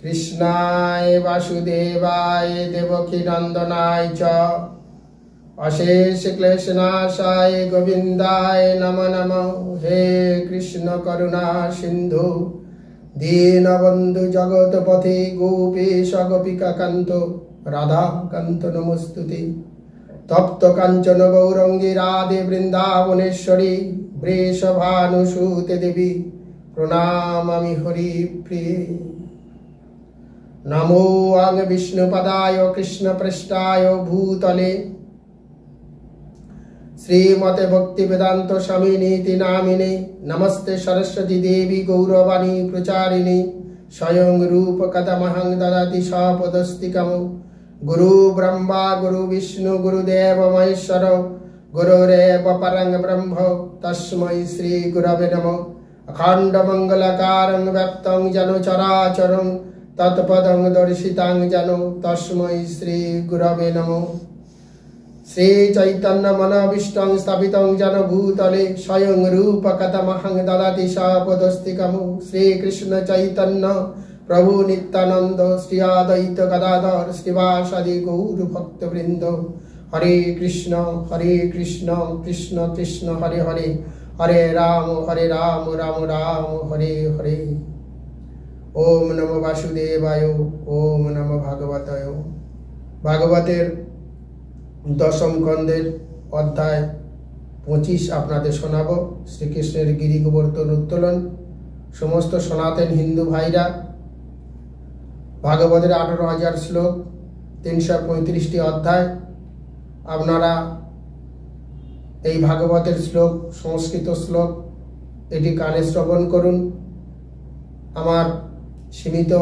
कृष्णाय वासुदेवाय देवकी नंदनाय च अशेष क्लेशनाशाय गोविंदाय नमो नमो। हे कृष्ण करुणा सिंधु दीनबंधु जगतपथे गोपेश गोपिका कांतो राधा कांतो नमोस्तुते। तप्त कांचन गौरंगी राधे वृंदावनेश्वरी वृषभानुसुते देवी प्रणामामि हरि प्रिये। नमो अंग विष्णुपदाय कृष्ण पृष्ठाय भूतले श्रीमते भक्ति वेदांत स्वामिनीति नामिने। नमस्ते सरस्वती देवी गौरवाणी प्रचारिणे स्वयं रूप कदमहं ददाति सपदस्तिकम्। गुरु ब्रह्मा गुरु विष्णु गुरुदेव महेश्वर गुरुरेव परं ब्रह्म तस्मै श्री गुरवे नमः। अखंड मंगलकारं व्याप्तं जन चराचरं तत्पदं दर्शितां जनो तस्मै श्री गुरवे नमः। श्री चैतन्य मनोभीष्टं स्थापितं जन भूतले स्वयं रूप कथमहं ददाति सपदस्तिकम्। श्री कृष्ण चैतन्य प्रभु नित्यानंद श्री अद्वैत गदाधर श्रीवासादि गौर भक्त वृंद। हरे कृष्ण कृष्ण कृष्ण हरे हरे हरे राम राम राम हरे हरे। ओम नमो वासुदेवाय ओम नमो भगवताय। भागवतेर दशम खंडेर अध्याय 25 आपनादेर शोनाबो। श्रीकृष्णेर गिरि गोवर्धन उत्तोलन। समस्त सनातन हिंदू भाईरा भागवतेर 18,000 श्लोक 335टी अध्याय आपनारा এই ভাগবতের শ্লোক সংস্কৃত শ্লোক এটি কানে শ্রবণ করুন। আমার সীমিত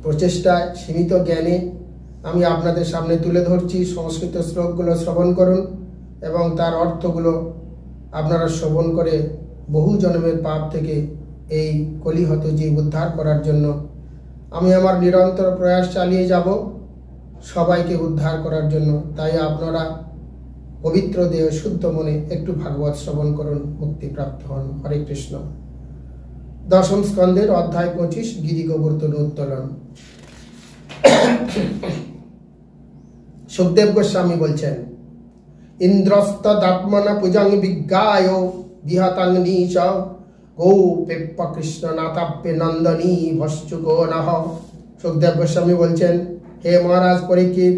প্রচেষ্টায় সীমিত জ্ঞানে আমি আপনাদের সামনে তুলে ধরছি। সংস্কৃত শ্লোকগুলো শ্রবণ করুন এবং তার অর্থগুলো আপনারা শ্রবণ করে বহু জন্মের পাপ থেকে এই কলিহত জীব উদ্ধার করার জন্য আমি আমার নিরন্তর প্রয়াস চালিয়ে যাব সবাইকে উদ্ধার করার জন্য। তাই আপনারা পবিত্র দেহ শুদ্ধ মনে একটু ভাগবত শ্রবণ করুন, মুক্তি প্রাপ্ত হন। হরে কৃষ্ণ। দশম স্কন্ধের অধ্যায় 25 গিরি গোবর্ধন উত্তোলন। সুখদেব গোস্বামী বলছেন, ইন্দ্রস্তদাত্মনা পূজং বিজ্ঞায় বিহতাং নীচ গোপেপ্প কৃষ্ণ নাতাপ্যে নন্দনী ভস্যুকো নহ। সুখদেব গোস্বামী বলছেন, হে মহারাজ পরীক্ষিত,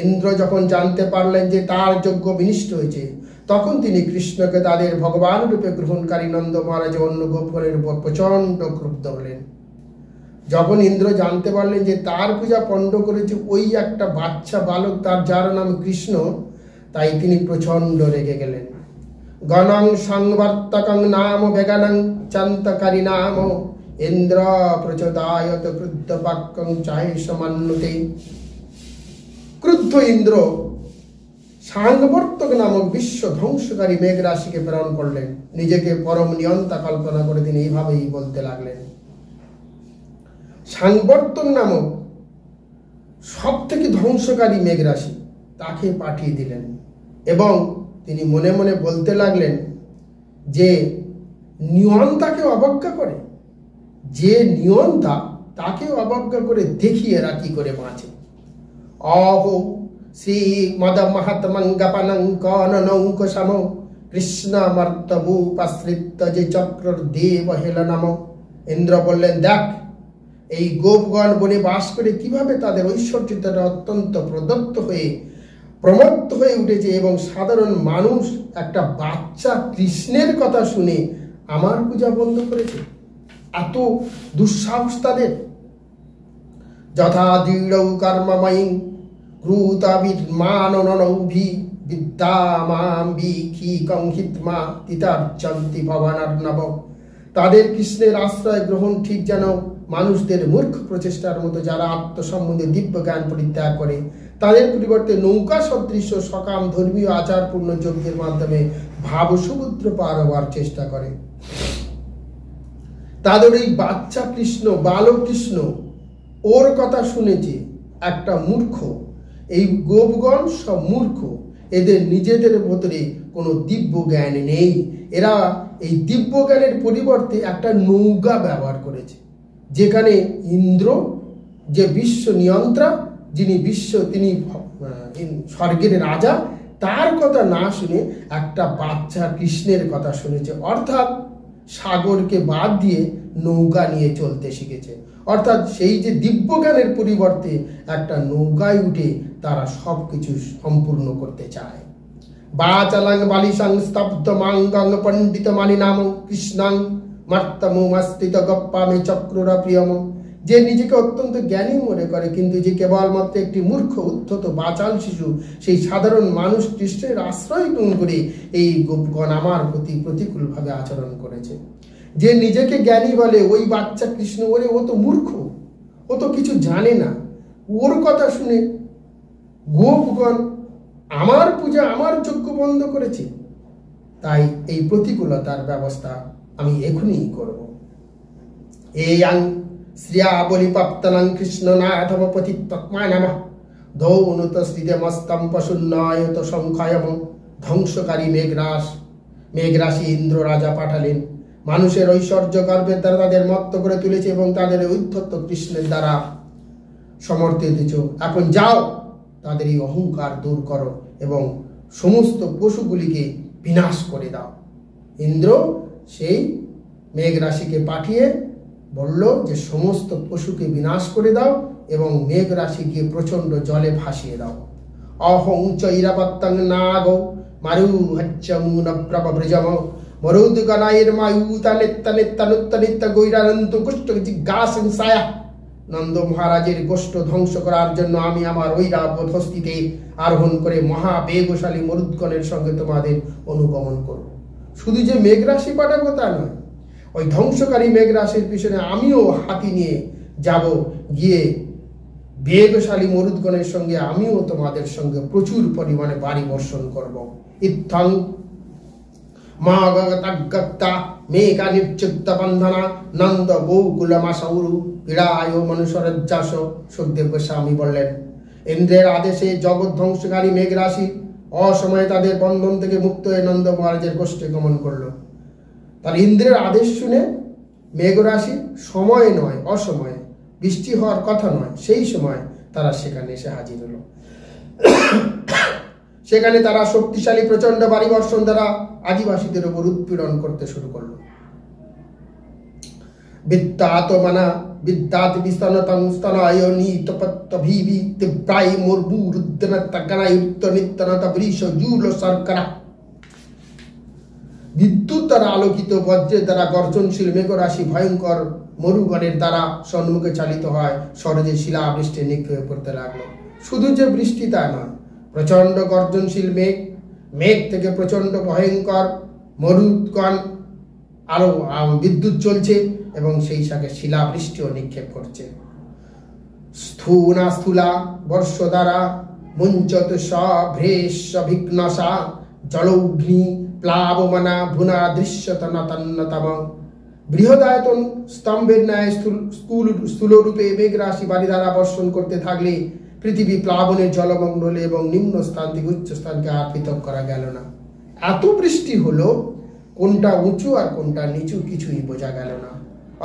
ইন্দ্র যখন জানতে পারলেন যে তার যজ্ঞ বিনষ্ট হয়েছে তখন তিনি কৃষ্ণকে তাদের ভগবান রূপে গ্রহণকারী নন্দ মহারাজ অন্য গোপগণের উপর প্রচন্ড ক্রুদ্ধ হলেন। যখন ইন্দ্র জানতে পারলেন যে তার পূজা পণ্ড করেছে ওই একটা বাচ্চা বালক, তার যার নাম কৃষ্ণ, তাই তিনি প্রচন্ড রেগে গেলেন। গণং সংবর্তকং নাম বেগানং চান্তকারী নাম ইন্দ্র প্রচোদায়ত ক্রুদ্ধ বাক্যং চায় সমান্যতে। ক্রুদ্ধ ইন্দ্র সাংবর্তক নামক বিশ্ব ধ্বংসকারী মেঘ রাশিকে প্রেরণ করলেন। নিজেকে পরম নিয়ন্তা কল্পনা করে তিনি এইভাবেই বলতে লাগলেন। সাংবর্তক নামক সব থেকে ধ্বংসকারী মেঘ রাশি তাকে পাঠিয়ে দিলেন এবং তিনি মনে মনে বলতে লাগলেন যে নিয়ন্তাকে অবজ্ঞা করে, যে নিয়ন্তা তাকেও অবজ্ঞা করে, দেখি এরা কি করে বাঁচে। অহো শ্রী মদ মহাত্মঙ্গপনং কননৌক সম কৃষ্ণ মর্তমুপাশ্রিত যে চক্র দেব হেল নম। ইন্দ্র বললেন, দেখ এই গোপগণ বনে বাস করে কিভাবে তাদের ঐশ্বর্যতা অত্যন্ত প্রমত্ত হয়ে উঠেছে এবং সাধারণ মানুষ একটা বাচ্চা কৃষ্ণের কথা শুনে আমার পূজা বন্ধ করেছে। এত দুঃসাহস তাদের। যথা দৃঢ় কর্মময়ী ক্রুতবিদ্মাননৌভি বিদ্যামাম্বিখি কংহিতমা তিতার্চন্তি ভবানার্ণব। তাদের কৃষ্ণের আশ্রয় গ্রহণ ঠিক যেন মানুষদের মূর্খ প্রচেষ্টার মতো, যারা আত্মসম্বন্ধে দিব্য জ্ঞান পরিত্যাগ করে তাদের পরিবর্তে নৌকা সদৃশ সকাম ধর্মীয় আচারপূর্ণ যজ্ঞের মাধ্যমে ভাব সমুদ্র পার হওয়ার চেষ্টা করে। তাদের এই বাচ্চা কৃষ্ণ, বালকৃষ্ণ, ওর কথা শুনেছে একটা মূর্খ। এই গোপগণ সব মূর্খ, এদের নিজেদের ভেতরে কোনো দিব্য জ্ঞান নেই। এরা এই দিব্য জ্ঞানের পরিবর্তে একটা নৌকা ব্যবহার করেছে। যেখানে ইন্দ্র যে বিশ্ব নিয়ন্ত্রক, যিনি তিনি স্বর্গের রাজা, তার কথা না শুনে একটা বাচ্চা কৃষ্ণের কথা শুনেছে। অর্থাৎ সাগরকে বাদ দিয়ে নৌকা নিয়ে চলতে শিখেছে। অর্থাৎ সেই যে দিব্যজ্ঞানের পরিবর্তে একটা নৌকায় উঠে তারা সব কিছু সম্পূর্ণ করতে চায়। বাচালাং বালিসাং স্তব্ধ মাঙ্গাং পণ্ডিত মানি নাম কৃষ্ণাং মার্তমস্তিত গপ্পামে চক্ররা প্রিয়ম। যে নিজেকে অত্যন্ত জ্ঞানী মনে করে কিন্তু যে কেবলমাত্র একটি মূর্খ উদ্ধত বাচাল শিশু, সেই সাধারণ মানুষ কৃষ্ণের আশ্রয় গ্রহণ করে এই গোপগণ আমার প্রতি প্রতিকূলভাবে আচরণ করেছে। যে নিজেকে জ্ঞানী বলে ওই বাচ্চা কৃষ্ণ বলে ও তো মূর্খ, ও তো কিছু জানে না। ওর কথা শুনে গোপগণ আমার পূজা আমার যজ্ঞ বন্ধ করেছে। তাই এই প্রতিকূলতার ব্যবস্থা আমি এখনই করব। এই শ্রিয়া বলি প্রাপ্তনং কৃষ্ণ নাথম পতিত্মা নমঃ ধৌনুত শ্রীদেমস্তম পশুন্নয়ত সংখ্যায়ম। ধ্বংসকারী মেঘরাশি ইন্দ্র রাজা পাঠালেন। মানুষের ঐশ্বর্য গর্বের দ্বারা তাদের মত্ত করে তুলেছে এবং তাদের উদ্ধত কৃষ্ণের দ্বারা সমর্থিত। এখন যাও, তাদের এই অহংকার দূর করো এবং সমস্ত পশুগুলিকে বিনাশ করে দাও। ইন্দ্র সেই মেঘ রাশিকে পাঠিয়ে বলল যে সমস্ত পশুকে বিনাশ করে দাও এবং মেঘ রাশিকে প্রচন্ড জলে ভাসিয়ে দাও। অহং চৈরাবত্তং নাগ মারু হচ্চমুন প্রবৃজম মরুদগনাইর মায়ুতানেত্তানেত্তানুত্তানিত্তা গৈরানন্ত কুষ্ঠ জিজ্ঞাসংসায়া। নন্দ মহারাজের গোষ্ঠ ধ্বংস করার জন্য আমি আমার ঐরাবত হস্তিতে আরোহণ করে মহাবেগশালী মরুদ্গণের সঙ্গে তোমাদের অনুগমন করব। শুধু যে মেঘ রাশি পাঠাবো তা নয়, ওই ধ্বংসকারী মেঘ রাশির পিছনে আমিও হাতি নিয়ে যাব, গিয়ে বেগশালী মরুদ্গণের সঙ্গে আমিও তোমাদের সঙ্গে প্রচুর পরিমাণে বাড়ি বর্ষণ করব। ইত্থং মাগগতা মেঘা নির্যুক্ত বন্ধনা নন্দ গৌকুলমাসৌরু পীড়ায় মনুষ্যরজ্জাস। সুখদেব গোস্বামী বললেন, ইন্দ্রের আদেশে জগৎ ধ্বংসকারী মেঘ রাশি অসময়ে তাদের বন্ধন থেকে মুক্ত হয়ে নন্দ মহারাজের গোষ্ঠে গমন করল। তার ইন্দ্রের আদেশ শুনে মেঘ রাশি সময় নয় অসময়ে, বৃষ্টি হওয়ার কথা নয়, সেই সময় তারা সেখানে এসে হাজির হলো। সেখানে তারা শক্তিশালী প্রচন্ড বাড়ি বর্ষণ দ্বারা আদিবাসীদের উপর উৎপীড়ন করতে শুরু করলো। বিদ্যাতমানা বিদ্যাত বিস্তনতং স্তনায় নিতপত্তভিবি তিব্রাই মুর্বুরুদ্দনতগনায়ুক্ত নিত্যনত বৃষ জুল শর্করা। বিদ্যুৎ দ্বারা আলোকিত বজ্রের দ্বারা গর্জনশীল মেঘরাশি ভয়ঙ্কর মরুগণের দ্বারা সম্মুখে চালিত হয়, সরজে শিলাবৃষ্টি নিক্ষেপ করতে লাগলো। শুধু যে বৃষ্টি তা নয়, প্রচন্ড গর্জনশীল মেঘ থেকে প্রচন্ড ভয়ঙ্কর মরুদ্গণ আরো বিদ্যুৎ চলছে এবং সেই সাথে শিলাবৃষ্টিও নিক্ষেপ করছে। স্থূলা বর্ষ দ্বারা মুঞ্চত সভ্রেশভিঘ্নসা জলৌঘ্নি প্লাবমনা ভুনা দৃশ্যত নতন্নতম। বৃহদায়তন স্তম্ভের ন্যায় স্থূলরূপে মেঘরাশি বাড়ি দ্বারা বর্ষণ করতে থাকলে পৃথিবী প্লাবনে জলমগ্ন হলে এবং নিম্ন স্থান থেকে উচ্চ স্থানকে আর পৃথক করা গেল না। এত বৃষ্টি হলো, কোনটা উঁচু আর কোনটা নিচু কিছুই বোঝা গেল না।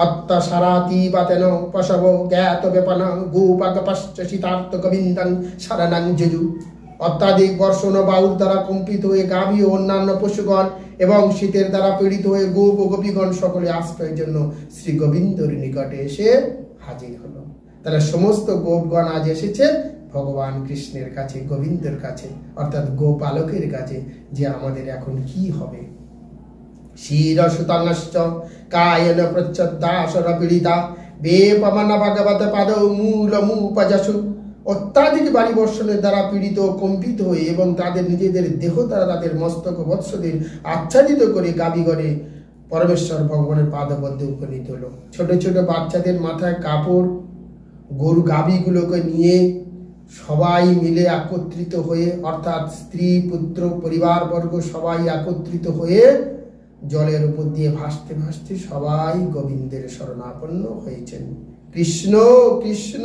অত্যাসারাতীবাতেন পশব জ্ঞাত বেপন গোপাগপশ্চ শীতার্থ গোবিন্দং শরণং যজু। অত্যাধিক বর্ষণ বায়ুর দ্বারা কম্পিত হয়ে গাভী ও অন্যান্য পশুগণ এবং শীতের দ্বারা পীড়িত হয়ে গোপ ও গোপীগণ সকলে আশ্রয়ের জন্য শ্রী গোবিন্দর নিকটে এসে হাজির হলো। তারা সমস্ত গোপগণ আজ এসেছে ভগবান কৃষ্ণের কাছে, গোবিন্দের কাছে, অর্থাৎ গোপালকের কাছে, যে আমাদের এখন কি হবে। শিরসুতাংশ্চ কায়েন প্রচ্ছদাসর পীড়িতা বেপমন ভগবত পাদ মূলমুপজসু। অত্যাধিক বাড়ি বর্ষণের দ্বারা পীড়িত কম্পিত হয়ে এবং তাদের নিজেদের দেহ দ্বারা তাদের মস্তক বৎসদের আচ্ছাদিত করে গাভীগণে পরমেশ্বর ভগবানের পাদপদ্মে উপনীত হলো। ছোট ছোট বাচ্চাদের মাথায় কাপড়, গরু গাভীগুলোকে নিয়ে সবাই মিলে একত্রিত হয়ে, অর্থাৎ স্ত্রী পুত্র পরিবারবর্গ সবাই একত্রিত হয়ে জলের উপর দিয়ে ভাসতে ভাসতে সবাই গোবিন্দের শরণাপন্ন হয়েছেন। কৃষ্ণ কৃষ্ণ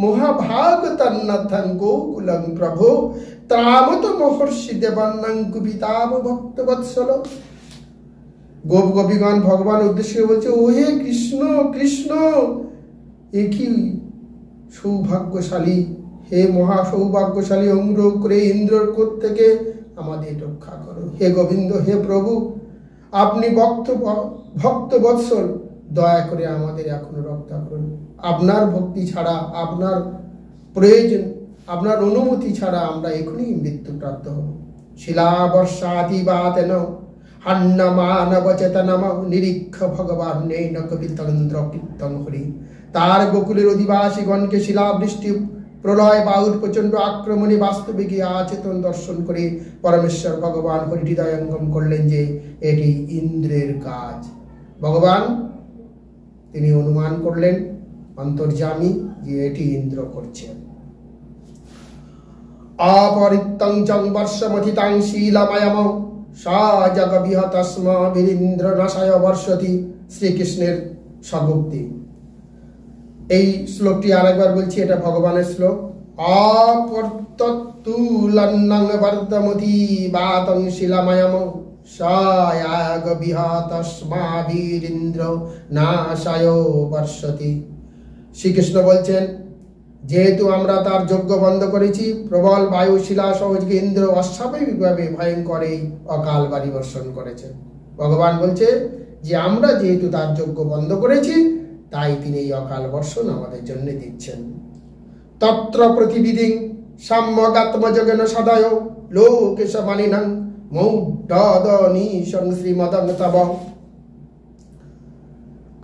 মহাভাগ তন্নথং গোকুলং প্রভু ত্রামত মহর্ষি দেবান্নং কুপিতাম ভক্তবৎসল। গোপ গোপীগণ ভগবান উদ্দেশ্যে বলছে, ও হে কৃষ্ণ কৃষ্ণ, এ কি সৌভাগ্যশালী, হে মহা সৌভাগ্যশালী, অনুগ্রহ করে ইন্দ্রর কোপ থেকে আমাদের রক্ষা করো। হে গোবিন্দ, হে প্রভু, আপনি ভক্ত বৎসল, দয়া করে আমাদের এখন রক্ষা করুন। আপনার ভক্তি ছাড়া, আপনার প্রয়োজন, আপনার অনুমতি ছাড়া আমরা এখনই মৃত্যুপ্রাপ্ত হব। শিলাবর্ষাতিবাতেন হান্নমানবচেতনম নিরীক্ষ ভগবান নৈন কবিতন্দ্র কীর্তন হরি। তার গোকুলের অধিবাসীগণকে শিলাবৃষ্টি প্রলয় বায়ুর প্রচন্ড আক্রমণে বাস্তবে গিয়ে আচেতন দর্শন করে পরমেশ্বর ভগবান হরি হৃদয়ঙ্গম করলেন যে এটি ইন্দ্রের কাজ। ভগবান তিনি অনুমান করলেন অন্তর্যামী যে এটি ইন্দ্র করছেন। अपरित्तं चं वर्षमथितां शीलमयमं सा जगविहतस्म বীরেন্দ্র নাশায় বর্ষতি। শ্রীকৃষ্ণের স্বগোক্তি। এই শ্লোকটি আরেকবার বলছি, এটা ভগবানের শ্লোক। আপর্ততুলন্নং বর্ধমতি বাতং শিলাময়ম সা জগবিহতস্মা বীরেন্দ্র নাশায় বর্ষতি। শ্রীকৃষ্ণ বলছেন, যেহেতু আমরা তার যজ্ঞ বন্ধ করেছি, প্রবল বায়ু শিলা সহজকে ইন্দ্র অস্বাভাবিকভাবে ভয়ঙ্কর এই অকাল বাড়ি বর্ষণ করেছেন। ভগবান বলছে যে আমরা যেহেতু তার যজ্ঞ বন্ধ করেছি, তাই তিনি এই অকাল বর্ষণ আমাদের জন্য দিচ্ছেন। তত্র প্রতিবিধিং সাম্যগাত্মযোগেন সদয় লোকেশ মানিনাং মৌডদনীশং শ্রীমদং তব।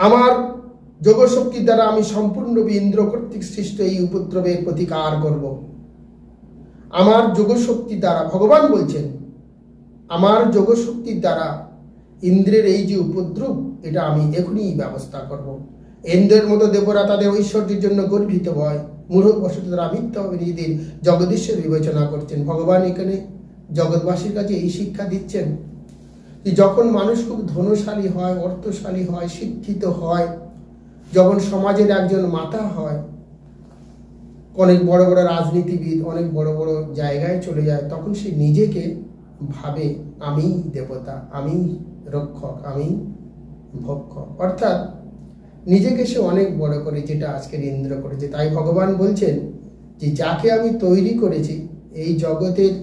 আমার যোগশক্তির দ্বারা আমি সম্পূর্ণরূপে ইন্দ্র কর্তৃক সৃষ্ট এই উপদ্রবের প্রতিকার করব। আমার যোগশক্তির দ্বারা, ভগবান বলছেন, আমার যোগশক্তির দ্বারা ইন্দ্রের এই যে উপদ্রব, এটা আমি এখনই ব্যবস্থা করব। ইন্দ্রের মতো দেবরা তাদের ঐশ্বর্যের জন্য গর্বিত হয়, মূঢ়বশত তারা মিথ্যাভাবে নিজেদের জগদীশ্বর বিবেচনা করছেন। ভগবান এখানে জগৎবাসীর কাছে এই শিক্ষা দিচ্ছেন যে যখন মানুষ খুব ধনশালী হয়, অর্থশালী হয়, শিক্ষিত হয়, যখন সমাজের একজন মাতা হয়, অনেক বড় বড় রাজনীতিবিদ অনেক বড় বড় জায়গায় চলে যায়, তখন সে নিজেকে ভাবে আমি দেবতা, আমি রক্ষক, আমি ভক্ষক, অর্থাৎ নিজেকে সে অনেক বড় করে, যেটা আজকের ইন্দ্র করেছে। তাই ভগবান বলছেন যে যাকে আমি তৈরি করেছি, এই জগতের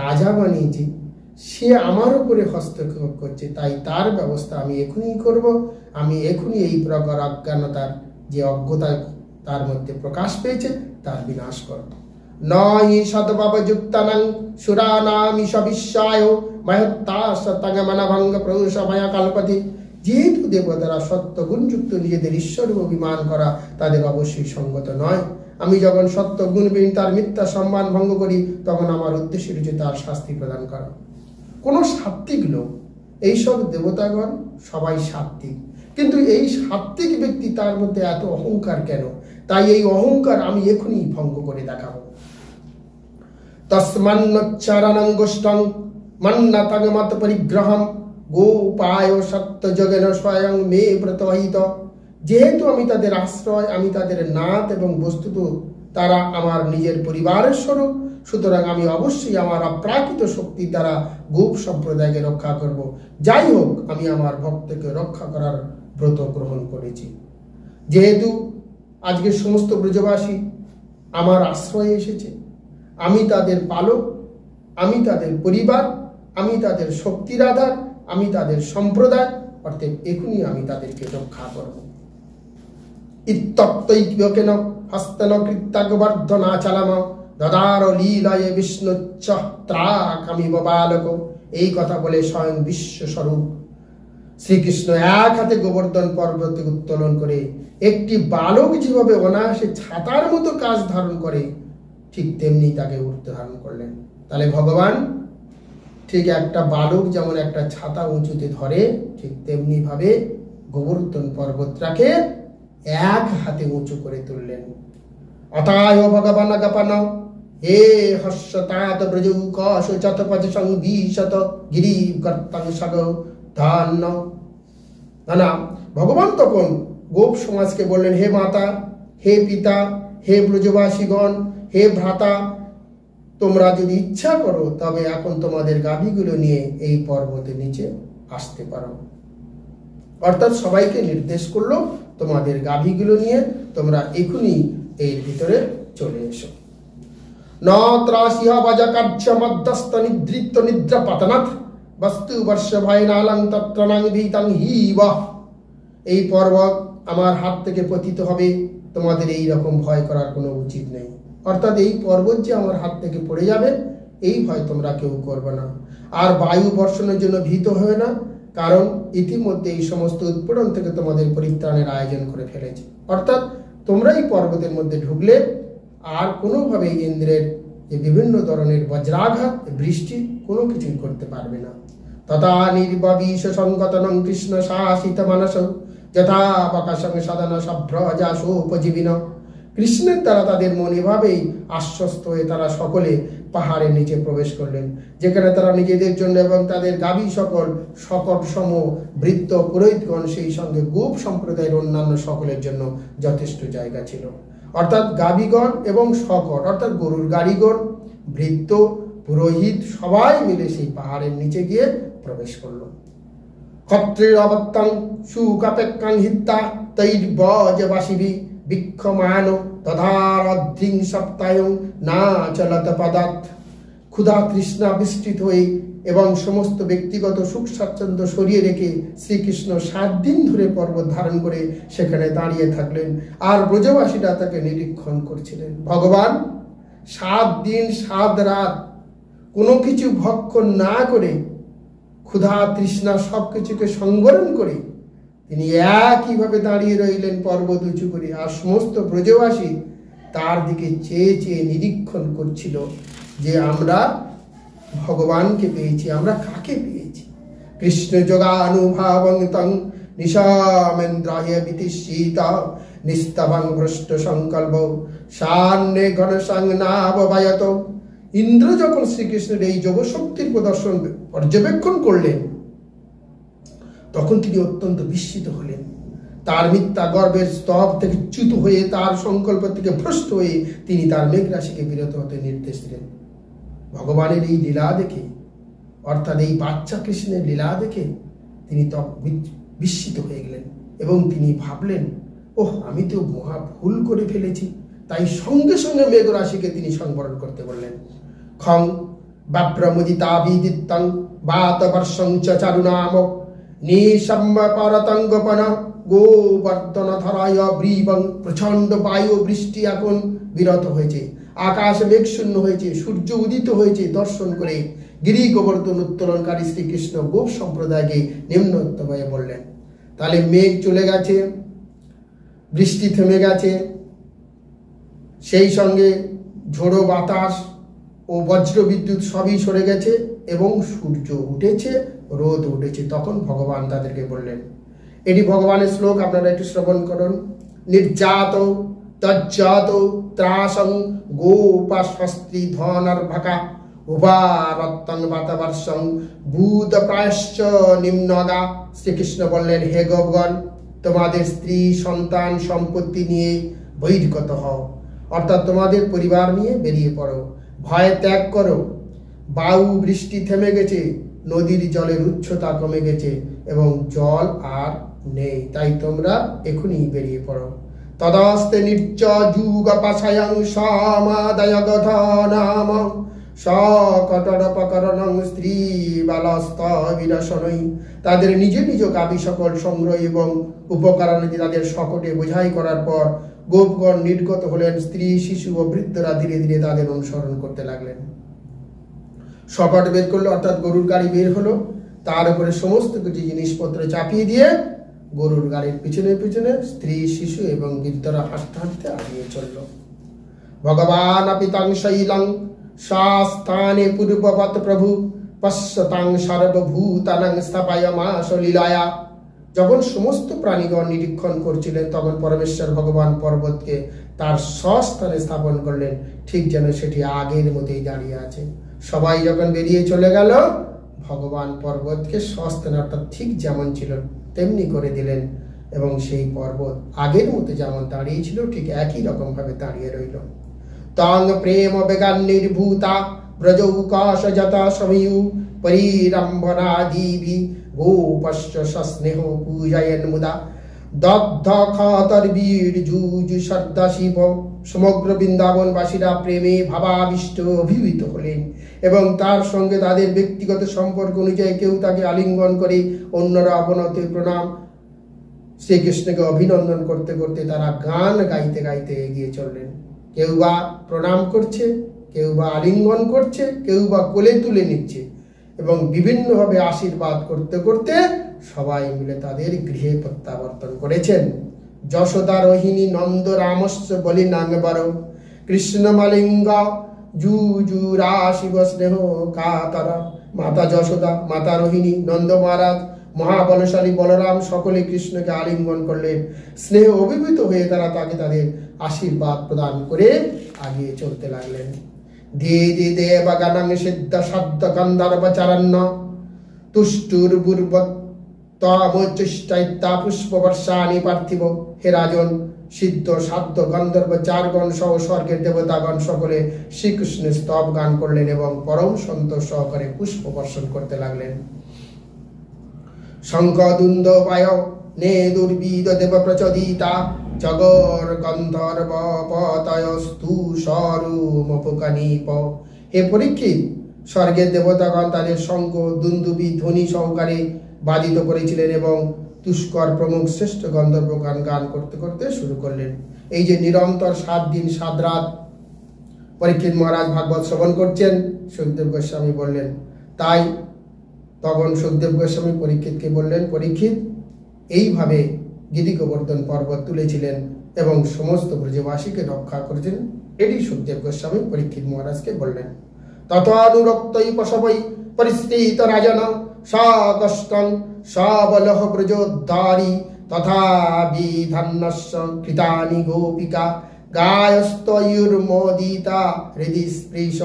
রাজা বানিয়েছি, সে আমার উপরে হস্তক্ষেপ করছে, তাই তার ব্যবস্থা আমি এখনই করব। আমি এখনই এই প্রকার অজ্ঞানতার যে অজ্ঞতা তার মধ্যে প্রকাশ পেয়েছে তার বিনাশ করব। নই সদ্ভাবযুক্তানাং সুরানামি সবিশ্বায় মহত্তাস্তঙ্গমনভঙ্গ প্রদোষময় কল্পতি। যেহেতু দেবতারা সত্যগুণযুক্ত, নিজেদের ঈশ্বর অভিমান করা তাদের অবশ্যই সঙ্গত নয়। আমি যখন সত্যগুণবিহীন তার মিথ্যা সম্মান ভঙ্গ করি, তখন আমার উদ্দেশ্য রয়েছে তার শাস্তি প্রদান করা। কোনো সাত্ত্বিক লোক, এইসব দেবতাগণ সবাই সাত্ত্বিক, কিন্তু এই সাত্ত্বিক ব্যক্তি তার মধ্যে এত অহংকার কেন? তাই এই অহংকার আমি এখনই ভঙ্গ করে দেখাবো। তস্মান্নচ্চারণং গোষ্ঠং মন্নতগমত পরিগ্রহম গোপায় সত্যযোগেন স্বয়ং মে প্রতহিত। যেহেতু আমি তাদের আশ্রয়, আমি তাদের নাথ এবং বস্তুত তারা আমার নিজের পরিবারের স্বরূপ, সুতরাং আমি অবশ্যই আমার অপ্রাকৃত শক্তির দ্বারা গোপ সম্প্রদায়কে রক্ষা করব। যাই হোক, আমি আমার ভক্তকে রক্ষা করার ব্রত গ্রহণ করেছি। যেহেতু আজকে সমস্ত ব্রজবাসী আমার আশ্রয়ে এসেছে, আমি তাদের পালক, আমি তাদের পরিবার, আমি তাদের শক্তির আধার, আমি তাদের সম্প্রদায়, অর্থাৎ এখনই আমি তাদেরকে রক্ষা করব। ইত্যক্তৈক্যকেন হস্তন কৃত্যাগবর্ধনাচলম দদার লীলায় বিষ্ণুচ্চ ত্রাকামিব বালক। এই কথা বলে স্বয়ং বিশ্বস্বরূপ শ্রীকৃষ্ণ এক হাতে গোবর্ধন পর্বতে উত্তোলন করে একটি বালক যেভাবে অনায়াসে ছাতার মতো কাজ ধারণ করে, ঠিক তেমনি তাকে উঠতে ধারণ করলেন। তাহলে ভগবান ঠিক একটা বালক যেমন একটা ছাতা উঁচুতে ধরে, ঠিক তেমনি ভাবে গোবর্ধন পর্বতটাকে এক হাতে উঁচু করে তুললেন। অতায় ভগবান গপন হে হর্ষতাত ব্রজৌকশ চতপচ সংবিশত গিরি কর্তং সগ ধান্য। না, ভগবান তখন গোপ সমাজকে বললেন, হে মাতা, হে পিতা, হে ব্রজবাসীগণ, হে ভ্রাতা, তোমরা যদি ইচ্ছা করো তবে এখন তোমাদের গাভীগুলো নিয়ে এই পর্বতের নিচে আসতে পারো। অর্থাৎ সবাইকে নির্দেশ করলো তোমাদের গাভীগুলো নিয়ে তোমরা এখনই এর ভিতরে চলে এসো। ন ত্রাসিহ বাজাকার্য মধ্যস্থ নিদ্রিত নিদ্রা পাতনাথ বস্তু বর্ষ ভয় নালং তত্রণং ভীতং হিবা। এই পর্বত আমার হাত থেকে পতিত হবে, তোমাদের এই রকম ভয় করার কোনো উচিত নেই। অর্থাৎ এই পর্বত যে আমার হাত থেকে পড়ে যাবে এই ভয় তোমরা কেউ করবে না। আর বায়ু বর্ষণের জন্য ভীত হয়ে না, কারণ ইতিমধ্যে এই সমস্ত উৎপীড়ন থেকে তোমাদের পরিত্রাণের আয়োজন করে ফেলেছে। অর্থাৎ তোমরা এই পর্বতের মধ্যে ঢুকলে আর কোনোভাবে ইন্দ্রের যে বিভিন্ন ধরনের বজ্রাঘাত বৃষ্টি কোনো কিছুই করতে পারবে না। তথা নির্বাবিশ সংগতনং কৃষ্ণ শাসিত মানস যথা প্রকাশং সাধন সভ্রজাসোপজীবিন। কৃষ্ণের দ্বারা তাদের মন এভাবেই আশ্বস্ত হয়ে তারা সকলে পাহাড়ের নিচে প্রবেশ করলেন, যেখানে তারা নিজেদের জন্য এবং তাদের গাভী সকল শকট সম বৃত্ত পুরোহিতগণ সেই সঙ্গে গোপ সম্প্রদায়ের অন্যান্য সকলের জন্য যথেষ্ট জায়গা ছিল। অর্থাৎ গাভীগণ এবং শকট অর্থাৎ গরুর গাড়িগণ বৃত্ত পুরোহিত সবাই মিলে সেই পাহাড়ের নিচে গিয়ে প্রবেশ করল। ক্ষত্রির অবত্তাং সুকাপেক্ষাং হিত্তা তৈর্বজবাসিবি বিক্ষমান তধারদ্রিং সপ্তায়ং না চলত পদাত। ক্ষুধা তৃষ্ণা বিস্তৃত হয়ে এবং সমস্ত ব্যক্তিগত সুখ স্বাচ্ছন্দ্য সরিয়ে রেখে শ্রীকৃষ্ণ 7 দিন ধরে পর্বত ধারণ করে সেখানে দাঁড়িয়ে থাকলেন, আর ব্রজবাসীরা তাকে নিরীক্ষণ করছিলেন। ভগবান 7 দিন 7 রাত কোনো কিছু ভক্ষণ না করে ক্ষুধা তৃষ্ণা সবকিছুকে সংবরণ করে তিনি একইভাবে দাঁড়িয়ে রইলেন পর্বত উঁচু করে, আর সমস্ত ব্রজবাসী তার দিকে চেয়ে চেয়ে নিরীক্ষণ করছিল যে আমরা ভগবানকে পেয়েছি, আমরা কাকে পেয়েছি। কৃষ্ণ যোগানুভাবং তং নিশামেন্দ্রায় বিতিষ্ঠিতা নিস্তবং ভ্রষ্ট সংকল্প সান্নে ঘন সংনাববায়ত। ইন্দ্র যখন শ্রীকৃষ্ণের এই যোগশক্তির প্রদর্শন পর্যবেক্ষণ করলেন তখন তিনি অত্যন্ত বিস্মিত হলেন। তার মিথ্যা গর্বের স্তব থেকে চ্যুত হয়ে তার সংকল্প থেকে ভ্রষ্ট হয়ে তিনি তার মেঘরাশিকে বিরত হতে নির্দেশ দিলেন। ভগবানের এই লীলা দেখে অর্থাৎ এই বাচ্চা কৃষ্ণের লীলা দেখে তিনি বিস্মিত হয়ে গেলেন এবং তিনি ভাবলেন, ওহ, আমি তো মহা ভুল করে ফেলেছি। তাই সঙ্গে সঙ্গে মেঘরাশিকে তিনি সংবরণ করতে বললেন। খং বাব্রমুদিতাবিদিত্তং বাতবর্ষং চ চারুনাম নিশম্য পরতঙ্গপন গোবর্ধন ধরায় ব্রীবং। প্রচণ্ড বায়ু বৃষ্টি এখন বিরত হয়েছে, আকাশ মেঘশূন্য হয়েছে, সূর্য উদিত হয়েছে। দর্শন করে গিরি গোবর্ধন উত্তোলনকারী শ্রীকৃষ্ণ গোপ সম্প্রদায়কে নিম্নোক্ত হয়ে বললেন। তাহলে মেঘ চলে গেছে, বৃষ্টি থেমে গেছে, সেই সঙ্গে ঝোড়ো বাতাস ও বজ্র বিদ্যুৎ সবই সরে গেছে এবং সূর্য উঠেছে, রোদ উঠেছে। তখন ভগবান তাদেরকে বললেন, এটি ভগবানের শ্লোক, আপনারা একটু শ্রবণ করুন। নির্যাত তজ্জাত ত্রাসং গোপাস্বস্তি ধনর্ভকা উপারত্তং বাতাবর্ষং ভূত প্রায়শ্চ নিম্নগা। শ্রীকৃষ্ণ বললেন, হে গোপগণ, তোমাদের স্ত্রী সন্তান সম্পত্তি নিয়ে বহির্গত হও, অর্থাৎ তোমাদের পরিবার নিয়ে বেরিয়ে পড়ো, ভয় ত্যাগ করো। বায়ু বৃষ্টি থেমে গেছে, নদীর জলের উচ্চতা কমে গেছে এবং জল আর নেই, তাই তোমরা এখনই বেরিয়ে পড়ো। তদাস্তে নির্যুগ পাশায়ং সমাদয় গধনাম সকটরপকরণং স্ত্রী বালস্ত বিরসনই। তাদের নিজ নিজ গাভী সকল সংগ্রহ এবং উপকরণে তাদের সকটে বোঝাই করার পর গোপগণ নির্গত হলেন। স্ত্রী শিশু ও বৃদ্ধরা ধীরে ধীরে তাদের অনুসরণ করতে লাগলেন। সকট বের করলো, অর্থাৎ গরুর গাড়ি বের হলো, তার উপরে সমস্ত কিছু জিনিসপত্র চাপিয়ে দিয়ে গরুর গাড়ির পিছনে পিছনে স্ত্রী শিশু এবং বৃদ্ধরা হাঁটতে হাঁটতে আগিয়ে চলল। ভগবান অপিতাং শৈলং শাস্তানে পূর্ববৎ প্রভু পশ্যতাং সর্বভূতানাং স্থাপয়মাস লীলায়া। যখন সমস্ত প্রাণীগণ নিরীক্ষণ করছিলেন তখন পরমেশ্বর ভগবান পর্বতকে তার স্বস্থানে স্থাপন করলেন, ঠিক যেন সেটি আগের মতোই দাঁড়িয়ে আছে। সবাই যখন বেরিয়ে চলে গেল, ভগবান পর্বতকে স্বস্থানে অর্থাৎ ঠিক যেমন ছিল তেমনি করে দিলেন এবং সেই পর্বত আগের মতো যেমন দাঁড়িয়ে ছিল ঠিক একই রকম ভাবে দাঁড়িয়ে রইল। তং প্রেম বেগান নির্ভূতা ব্রজৌকাশ যত সময়ু পরিরম্ভনাদিভি গোপশ্চ সস্নেহ পূজয়েন মুদা দগ্ধ খাতর বীর যুজ শ্রদ্ধা শিব। সমগ্র বৃন্দাবনবাসীরা প্রেমে ভাবাবিষ্ট অভিভূত হলেন এবং তার সঙ্গে তাদের ব্যক্তিগত সম্পর্ক অনুযায়ী কেউ তাকে আলিঙ্গন করে, অন্যরা অবনতে প্রণাম শ্রীকৃষ্ণকে অভিনন্দন করতে করতে তারা গান গাইতে গাইতে এগিয়ে চললেন। কেউ বা প্রণাম করছে, কেউ বা আলিঙ্গন করছে, কেউ বা কোলে তুলে নিচ্ছে এবং বিভিন্নভাবে আশীর্বাদ করতে করতে সবাই মিলে তাদের গৃহে প্রত্যাবর্তন করেছেন। যশোদা রোহিণী নন্দ রামস্য বলি নাঙ্গবর কৃষ্ণ মালিঙ্গ জুজুরা শিব স্নেহ কাতর। মাতা যশোদা, মাতা রোহিণী, নন্দ মহারাজ, মহাবলশালী বলরাম সকলে কৃষ্ণকে আলিঙ্গন করলেন। স্নেহ অভিভূত হয়ে তারা তাকে তাদের আশীর্বাদ প্রদান করে আগিয়ে চলতে লাগলেন। দিদি দেব গানাং সিদ্ধ শব্দ গন্ধর্ব চারণ্য তুষ্টুর বুর্বত্তমচৈত্যা পুষ্প বর্ষানি পার্থিব। হে রাজন, সিদ্ধ সাধ্য গন্ধর্ব চারগণ সহ স্বর্গের দেবতাগণ সকলে শ্রীকৃষ্ণের স্তব গান করলেন এবং পরম সন্তোষ সহকারে পুষ্প বর্ষণ করতে লাগলেন। শঙ্খ দুন্দ পায় নে দুর্বিদ দেব প্রচোদিতা জগর গন্ধর্ব পতয়স্তু স্বরূপকানিপ। হে পরীক্ষিত, স্বর্গের দেবতাগণ তাদের শঙ্খ দুন্দুবি ধ্বনি সহকারে বাদিত করেছিলেন এবং তুষ্কর প্রমুখ শ্রেষ্ঠ গন্ধর্ব গান গান করতে করতে শুরু করলেন। এই যে নিরন্তর 7 দিন 7 রাত পরীক্ষিত মহারাজ ভাগবত শ্রবণ করছেন, সুখদেব গোস্বামী বললেন। তাই তখন সুখদেব গোস্বামী পরীক্ষিতকে বললেন, পরীক্ষিত এইভাবে গিরি গোবর্ধন পর্বত তুলেছিলেন এবং সমস্ত ব্রজবাসীকে রক্ষা করেছেন। এটি সুখদেব গোস্বামী পরীক্ষিত মহারাজকে বললেন। তথানুরক্তই পশবৈ পরিস্থিত রাজন সাকষ্টং সাবলহ ব্রজোদ্ধারী তথা বিধান্নস্য কৃতানি গোপিকা গায়স্তয়ুর্মোদিতা হৃদি স্পৃশ।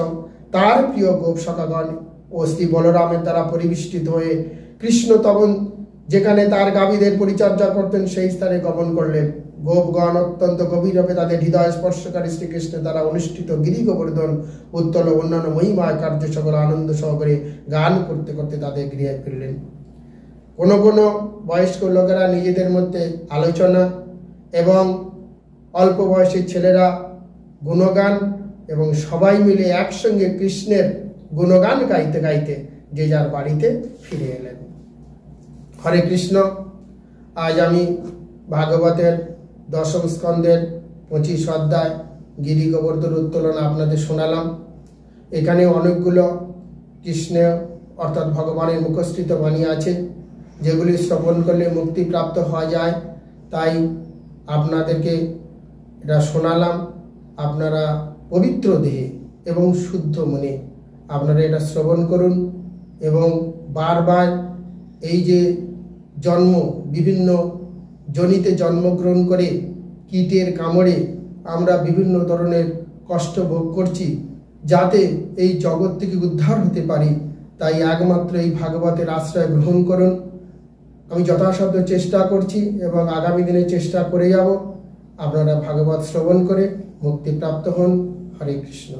তার প্রিয় গোপ সখাগণ ও শ্রী বলরামের দ্বারা পরিবেষ্টিত হয়ে কৃষ্ণ তখন যেখানে তার গাভীদের পরিচর্যা করতেন সেই স্থানে গমন করলেন। গোপগণ অত্যন্ত গভীরভাবে তাদের হৃদয় স্পর্শকারী শ্রীকৃষ্ণের দ্বারা অনুষ্ঠিত গিরি গোবর্ধন উত্তল অন্যান্য মহিমায় কার্য সকল আনন্দ সহকারে গান করতে করতে তাদের গৃহে ফিরলেন। কোনো কোনো বয়স্ক লোকেরা নিজেদের মধ্যে আলোচনা এবং অল্প বয়সী ছেলেরা গুণগান এবং সবাই মিলে একসঙ্গে কৃষ্ণের গুণগান গাইতে গাইতে যে যার বাড়িতে ফিরে এলেন। হরে কৃষ্ণ। আজ আমি ভাগবতের 10ম স্কন্ধের 25 অধ্যায় গিরি গোবর্ধন উত্তোলন আপনাদের শোনালাম। এখানে অনেকগুলো কৃষ্ণের অর্থাৎ ভগবানের মুখস্থিত বাণী আছে যেগুলি শ্রবণ করলে মুক্তি প্রাপ্ত হওয়া যায়। তাই আপনাদেরকে এটা শোনালাম। আপনারা পবিত্র দেহে এবং শুদ্ধ মনে আপনারা এটা শ্রবণ করুন এবং বারবার এই যে জন্ম বিভিন্ন জনিতে জন্মগ্রহণ করে কীটের কামড়ে আমরা বিভিন্ন ধরনের কষ্ট ভোগ করছি, যাতে এই জগৎ থেকে উদ্ধার হতে পারি, তাই একমাত্র এই ভাগবতের আশ্রয় গ্রহণ করুন। আমি যথাসাধ্য চেষ্টা করছি এবং আগামী দিনে চেষ্টা করে যাব। আপনারা ভাগবত শ্রবণ করে মুক্তিপ্রাপ্ত হন। হরে কৃষ্ণ।